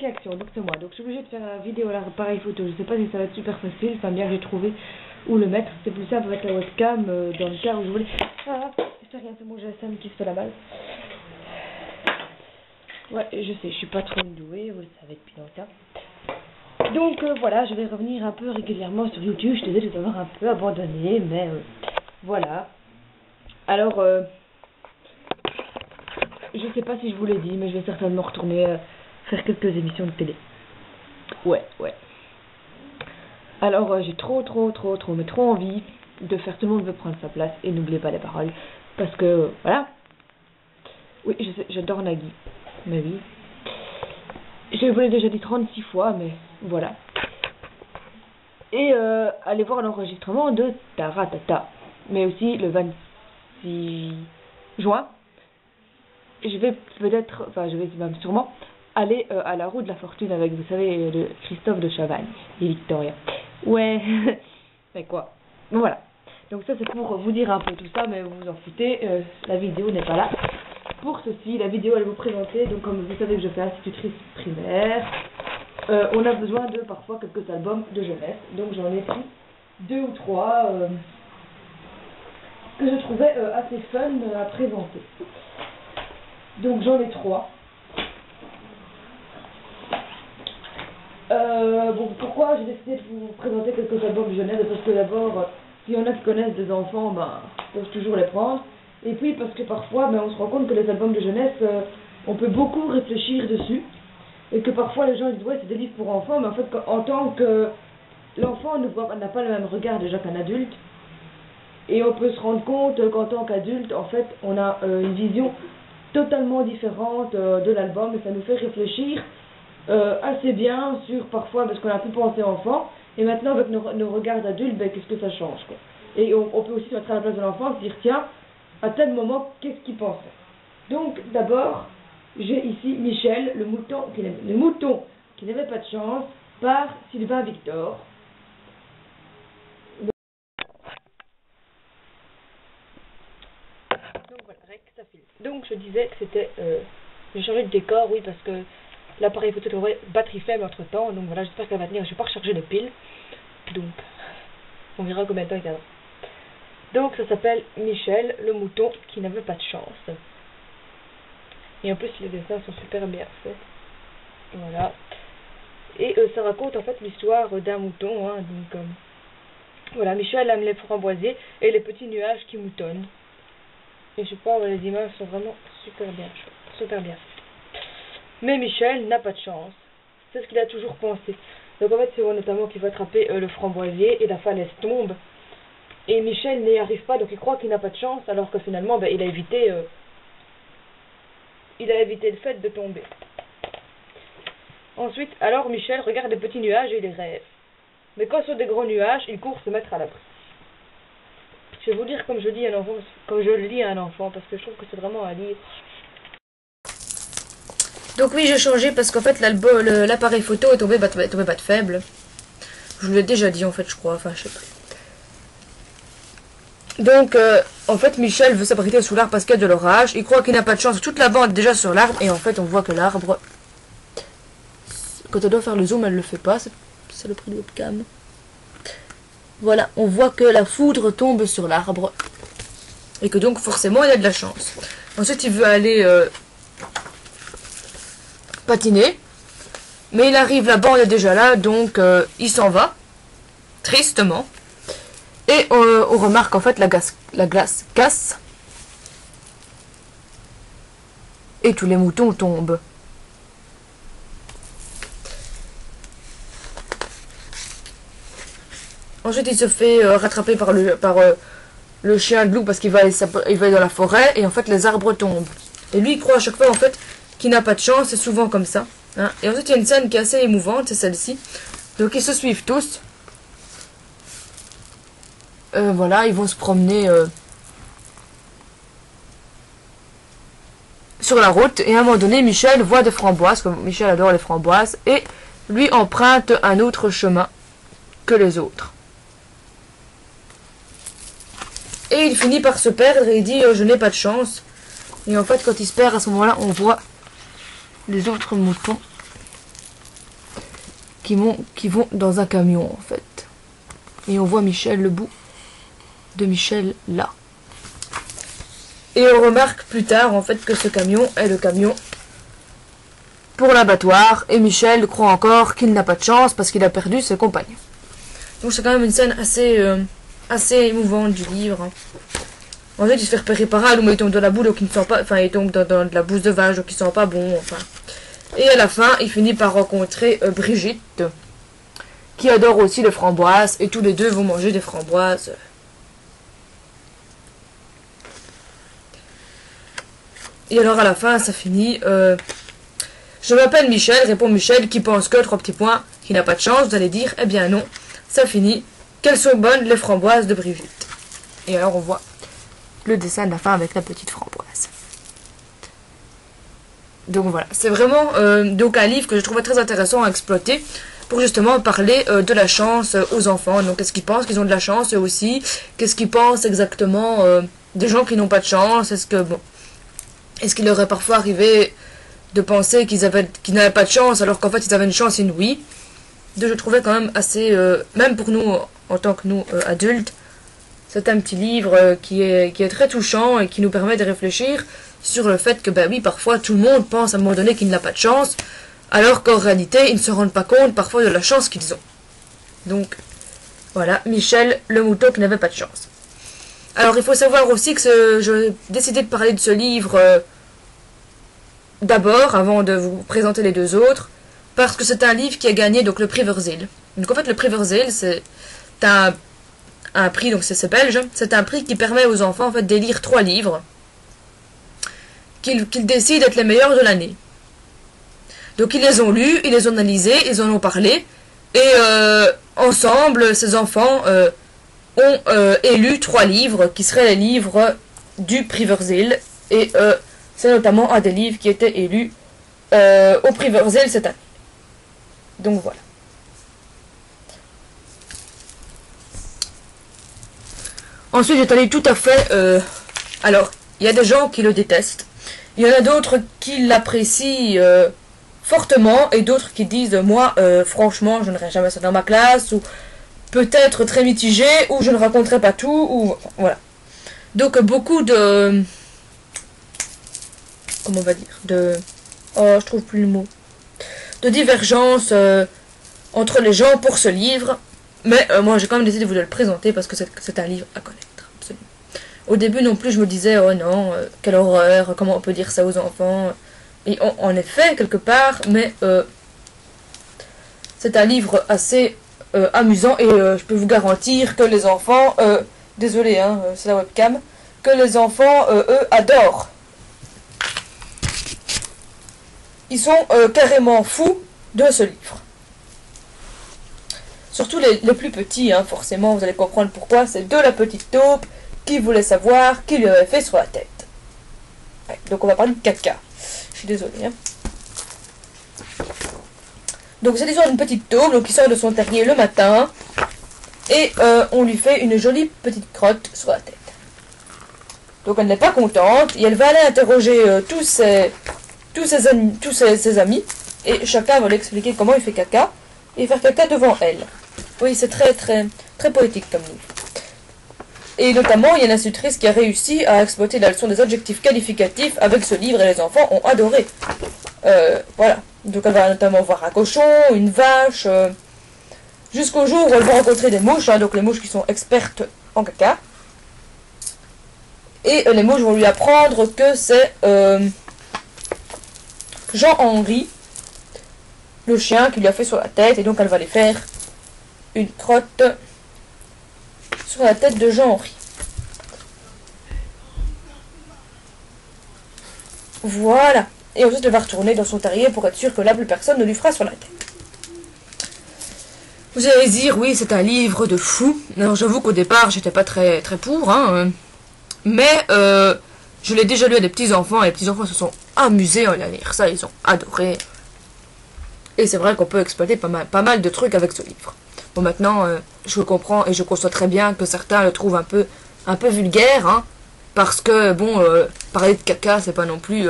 réaction, donc c'est moi. Donc je suis obligée de faire la vidéo à l'appareil photo. Je sais pas si ça va être super facile, enfin bien j'ai trouvé où le mettre. C'est plus simple avec la webcam dans le cas où je voulais... Ah, c'est rien, c'est mon GSM qui se fait la balle. Ouais, je sais, je suis pas trop douée, vous le savez depuis longtemps. Donc voilà, je vais revenir un peu régulièrement sur YouTube. Je te disais, je vais avoir un peu abandonné, mais voilà. Alors, je sais pas si je vous l'ai dit, mais je vais certainement retourner faire quelques émissions de télé. Ouais. Alors, j'ai trop envie de faire Tout le monde veut prendre sa place. Et n'oubliez pas les paroles. Parce que, voilà. Oui, je sais, j'adore Nagui. Mais oui. Je vous l'ai déjà dit 36 fois, mais voilà. Et allez voir l'enregistrement de Taratata. Mais aussi le 26 juin. Je vais peut-être, enfin je vais même sûrement aller à la roue de la fortune avec, vous savez, le Christophe de Chavannes et Victoria. Ouais, mais quoi. Bon voilà. Donc ça c'est pour vous dire un peu tout ça, mais vous vous en foutez, la vidéo n'est pas là. Pour ceci, la vidéo elle va vous présenter, donc comme vous savez que je fais institutrice primaire, on a besoin de parfois quelques albums de jeunesse. Donc j'en ai pris 2 ou 3 que je trouvais assez fun à présenter. Donc j'en ai 3. Bon, pourquoi j'ai décidé de vous présenter quelques albums de jeunesse? Parce que d'abord, s'il y en a qui connaissent des enfants, ben, ils peuvent toujours les prendre. Et puis parce que parfois, ben, on se rend compte que les albums de jeunesse, on peut beaucoup réfléchir dessus. Et que parfois les gens disent ouais c'est des livres pour enfants, mais en fait en tant que l'enfant n'a pas le même regard déjà qu'un adulte. Et on peut se rendre compte qu'en tant qu'adulte, en fait, on a une vision totalement différente de l'album, et ça nous fait réfléchir assez bien sur parfois parce qu'on a pu penser enfant, et maintenant avec nos regards d'adultes, ben, qu'est-ce que ça change quoi. Et on peut aussi se mettre à la place de l'enfant et se dire tiens, à tel moment, qu'est-ce qu'il pensait. Donc d'abord, j'ai ici Michel, le mouton qui n'avait pas de chance, par Sylvain Victor. Donc voilà, ça filme. Donc je disais que c'était... j'ai changé de décor, oui, parce que l'appareil photo aurait batterie faible entre temps, donc voilà, j'espère qu'elle va tenir. Je vais pas recharger les piles, donc on verra combien de temps il tiendra. Donc ça s'appelle Michel, le mouton qui n'avait pas de chance. Et en plus les dessins sont super bien faits. Voilà. Et ça raconte en fait l'histoire d'un mouton, hein, donc voilà, Michel aime les framboisiers et les petits nuages qui moutonnent. Et je sais pas, les images sont vraiment super bien faites. Mais Michel n'a pas de chance. C'est ce qu'il a toujours pensé. Donc en fait c'est notamment qu'il va attraper le framboisier et la falaise tombe. Et Michel n'y arrive pas, donc il croit qu'il n'a pas de chance, alors que finalement ben, il a évité le fait de tomber. Ensuite, alors Michel regarde les petits nuages et il rêve. Mais quand sur des grands nuages, il court se mettre à l'abri. Je vais vous lire comme je lis à un enfant, comme je le lis à un enfant, parce que je trouve que c'est vraiment à lire. Donc oui, j'ai changé parce qu'en fait l'appareil photo est tombé batte faible. Je vous l'ai déjà dit en fait, je crois, enfin je sais plus. Donc en fait Michel veut s'abriter sous l'arbre parce qu'il y a de l'orage. Il croit qu'il n'a pas de chance. Toute la bande est déjà sur l'arbre et en fait on voit que l'arbre, quand elle doit faire le zoom elle le fait pas. C'est le prix de webcam. Voilà, on voit que la foudre tombe sur l'arbre et que donc forcément il a de la chance. Ensuite il veut aller patiner, mais il arrive, la bande est déjà là, donc il s'en va tristement. Et on remarque en fait la glace casse et tous les moutons tombent. Ensuite il se fait rattraper par le chien de loup parce qu'il va aller dans la forêt et en fait les arbres tombent. Et lui il croit à chaque fois en fait qu'il n'a pas de chance, c'est souvent comme ça. Hein. Et ensuite il y a une scène qui est assez émouvante, c'est celle-ci. Donc ils se suivent tous. Voilà, ils vont se promener sur la route. Et à un moment donné, Michel voit des framboises, comme Michel adore les framboises, et lui emprunte un autre chemin que les autres. Et il finit par se perdre et il dit je n'ai pas de chance. Et en fait, quand il se perd, à ce moment-là, on voit les autres moutons qui vont dans un camion en fait. Et on voit Michel, le bout de Michel là. Et on remarque plus tard en fait que ce camion est le camion pour l'abattoir. Et Michel croit encore qu'il n'a pas de chance parce qu'il a perdu ses compagnons. Donc c'est quand même une scène assez émouvante du livre. Hein. En fait, il se fait repérer par un loup, il tombe dans la boue, donc il ne sent pas, enfin, il tombe dans de la bouse de vache, donc il sent pas bon, enfin. Et à la fin, il finit par rencontrer Brigitte, qui adore aussi les framboises, et tous les deux vont manger des framboises. Et alors à la fin, ça finit. Je m'appelle Michel, répond Michel, qui pense que 3 petits points, qui n'a pas de chance. Vous allez dire, eh bien non, ça finit. Quelles sont bonnes les framboises de Brigitte. Et alors on voit le dessin de la fin avec la petite framboise. Donc voilà, c'est vraiment donc un livre que je trouvais très intéressant à exploiter pour justement parler de la chance aux enfants. Donc est-ce qu'ils pensent qu'ils ont de la chance eux aussi? Qu'est-ce qu'ils pensent exactement des gens qui n'ont pas de chance? Est-ce qu'il leur est parfois arrivé de penser qu'ils n'avaient pas de chance alors qu'en fait ils avaient une chance inouïe? Donc je trouvais quand même assez, même pour nous en tant que nous adultes, c'est un petit livre qui est très touchant et qui nous permet de réfléchir sur le fait que, ben oui, parfois tout le monde pense à un moment donné qu'il n'a pas de chance, alors qu'en réalité, ils ne se rendent pas compte parfois de la chance qu'ils ont. Donc, voilà, Michel, le mouton qui n'avait pas de chance. Alors, il faut savoir aussi que j'ai décidé de parler de ce livre d'abord, avant de vous présenter les deux autres, parce que c'est un livre qui a gagné donc le prix Verzeil. Donc en fait, le prix Verzeil, c'est un prix, donc c'est belge, c'est un prix qui permet aux enfants en fait d'élire 3 livres qu'ils décident être les meilleurs de l'année. Donc ils les ont lus, ils les ont analysés, ils en ont parlé, et ensemble, ces enfants ont élu 3 livres qui seraient les livres du prix Verzeil, et c'est notamment un des livres qui était élu au prix Verzeil cette année. Donc voilà. Ensuite, j'ai allé tout à fait... alors, il y a des gens qui le détestent. Il y en a d'autres qui l'apprécient fortement. Et d'autres qui disent, moi, franchement, je n'aurais jamais ça dans ma classe. Ou peut-être très mitigé. Ou je ne raconterai pas tout. Ou voilà. Donc, beaucoup de... Comment on va dire oh, je trouve plus le mot. De divergence entre les gens pour ce livre. Mais moi, j'ai quand même décidé de vous le présenter parce que c'est un livre à connaître. Absolument. Au début non plus, je me disais, oh non, quelle horreur, comment on peut dire ça aux enfants. Et en effet, quelque part, mais c'est un livre assez amusant et je peux vous garantir que les enfants, désolé, hein, c'est la webcam, que les enfants, eux, adorent. Ils sont carrément fous de ce livre. Surtout les plus petits, hein, forcément, vous allez comprendre pourquoi. C'est de la petite taupe qui voulait savoir qui lui avait fait sur la tête. Ouais, donc on va parler de caca. Je suis désolée. Hein. Donc c'est l'histoire d'une petite taupe donc, qui sort de son terrier le matin. Et on lui fait une jolie petite crotte sur la tête. Donc elle n'est pas contente. Et elle va aller interroger tous ses amis. Et chacun va lui expliquer comment il fait caca. Et faire caca devant elle. Oui, c'est très poétique comme livre. Et notamment, il y a une institutrice qui a réussi à exploiter la leçon des adjectifs qualificatifs avec ce livre et les enfants ont adoré. Voilà. Donc elle va notamment voir un cochon, une vache, jusqu'au jour où elle va rencontrer des mouches, hein, donc les mouches qui sont expertes en caca. Et les mouches vont lui apprendre que c'est Jean-Henri, le chien qui lui a fait sur la tête, et donc elle va aller faire une crotte sur la tête de Jean-Henri. Voilà. Et ensuite elle va retourner dans son terrier pour être sûre que là plus personne ne lui fera sur la tête. Vous allez dire, oui, c'est un livre de fou. Alors j'avoue qu'au départ j'étais pas très pour, hein, mais je l'ai déjà lu à des petits enfants et les petits enfants se sont amusés en lire ça, ils ont adoré. Et c'est vrai qu'on peut exploiter pas mal de trucs avec ce livre. Bon, maintenant, je comprends et je conçois très bien que certains le trouvent un peu vulgaire, hein, parce que, bon, parler de caca, c'est pas non plus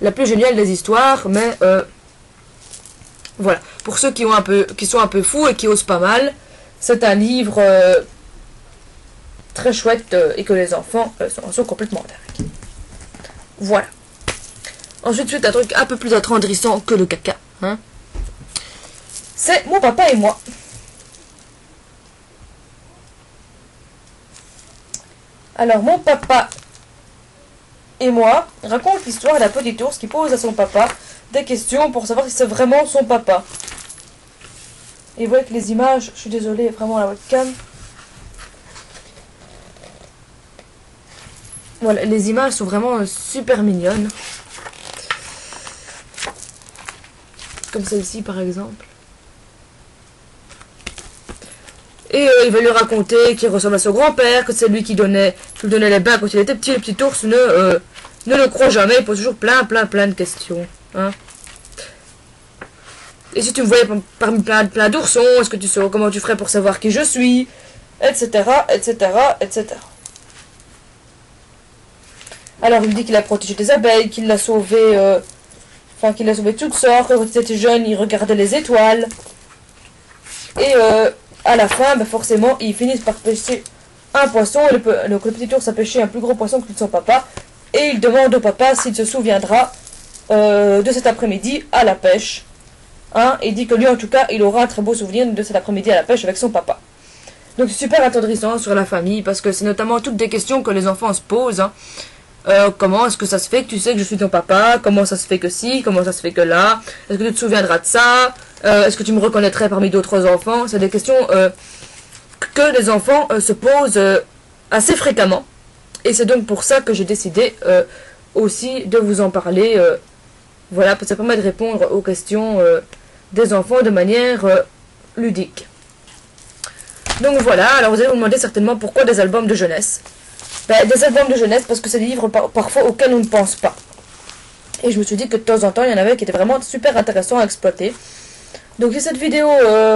la plus géniale des histoires, mais Voilà, pour ceux qui sont un peu fous et qui osent pas mal, c'est un livre très chouette et que les enfants sont complètement dingues. Voilà. Ensuite, un truc un peu plus attendrissant que le caca. Hein. C'est Mon papa et moi. Alors, Mon papa et moi raconte l'histoire d'un petit ours qui pose à son papa des questions pour savoir si c'est vraiment son papa. Et vous voyez que les images, je suis désolée, vraiment à la webcam. Voilà, les images sont vraiment super mignonnes. Comme celle-ci par exemple. Et il va lui raconter qu'il ressemble à son grand-père, que c'est lui qui lui donnait les bains quand il était petit. Le petit ours ne le croit jamais, il pose toujours plein de questions. Hein. Et si tu me voyais parmi plein d'oursons, est-ce que tu saurais comment tu ferais pour savoir qui je suis, etc., etc., etc. Alors il me dit qu'il a protégé des abeilles, qu'il l'a sauvé, qu'il a sauvé toutes sortes. Quand il était jeune, il regardait les étoiles. Et à la fin, forcément, ils finissent par pêcher un poisson. Donc le petit ours a pêché un plus gros poisson que son papa. Et il demande au papa s'il se souviendra de cet après-midi à la pêche. Hein, et dit que lui, en tout cas, il aura un très beau souvenir de cet après-midi à la pêche avec son papa. Donc c'est super attendrissant sur la famille, parce que c'est notamment toutes des questions que les enfants se posent. Hein. Comment est-ce que ça se fait que tu sais que je suis ton papa? Comment ça se fait que si? Comment ça se fait que là? Est-ce que tu te souviendras de ça? Est-ce que tu me reconnaîtrais parmi d'autres enfants? C'est des questions que les enfants se posent assez fréquemment. Et c'est donc pour ça que j'ai décidé aussi de vous en parler. Voilà, parce que ça permet de répondre aux questions des enfants de manière ludique. Donc voilà, alors vous allez vous demander certainement pourquoi des albums de jeunesse. Des albums de jeunesse parce que c'est des livres parfois auxquels on ne pense pas. Et je me suis dit que de temps en temps, il y en avait qui étaient vraiment super intéressants à exploiter. Donc si cette vidéo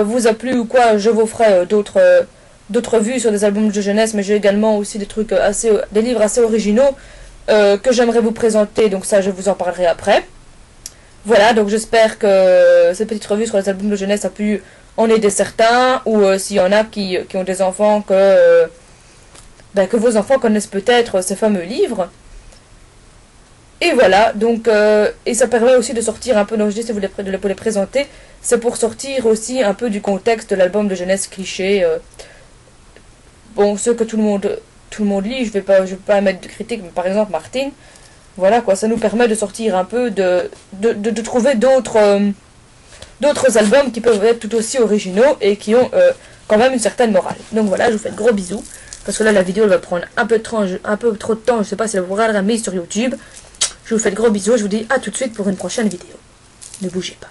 vous a plu ou quoi, je vous ferai d'autres vues sur des albums de jeunesse, mais j'ai également aussi des livres assez originaux que j'aimerais vous présenter, donc ça je vous en parlerai après. Voilà, donc j'espère que cette petite revue sur les albums de jeunesse a pu en aider certains, ou s'il y en a qui ont des enfants que vos enfants connaissent peut-être ces fameux livres. Et voilà, donc, et ça permet aussi de sortir un peu, donc je dis, si vous les présenter, c'est pour sortir aussi un peu du contexte de l'album de jeunesse cliché. Bon, ceux que tout le monde lit, je vais pas mettre de critique, mais par exemple Martine, voilà quoi, ça nous permet de sortir un peu, de trouver d'autres albums qui peuvent être tout aussi originaux et qui ont quand même une certaine morale. Donc voilà, je vous fais de gros bisous. Parce que là, la vidéo elle va prendre un peu trop de temps. Je ne sais pas si elle vous regardera mise sur YouTube. Je vous fais de gros bisous. Je vous dis à tout de suite pour une prochaine vidéo. Ne bougez pas.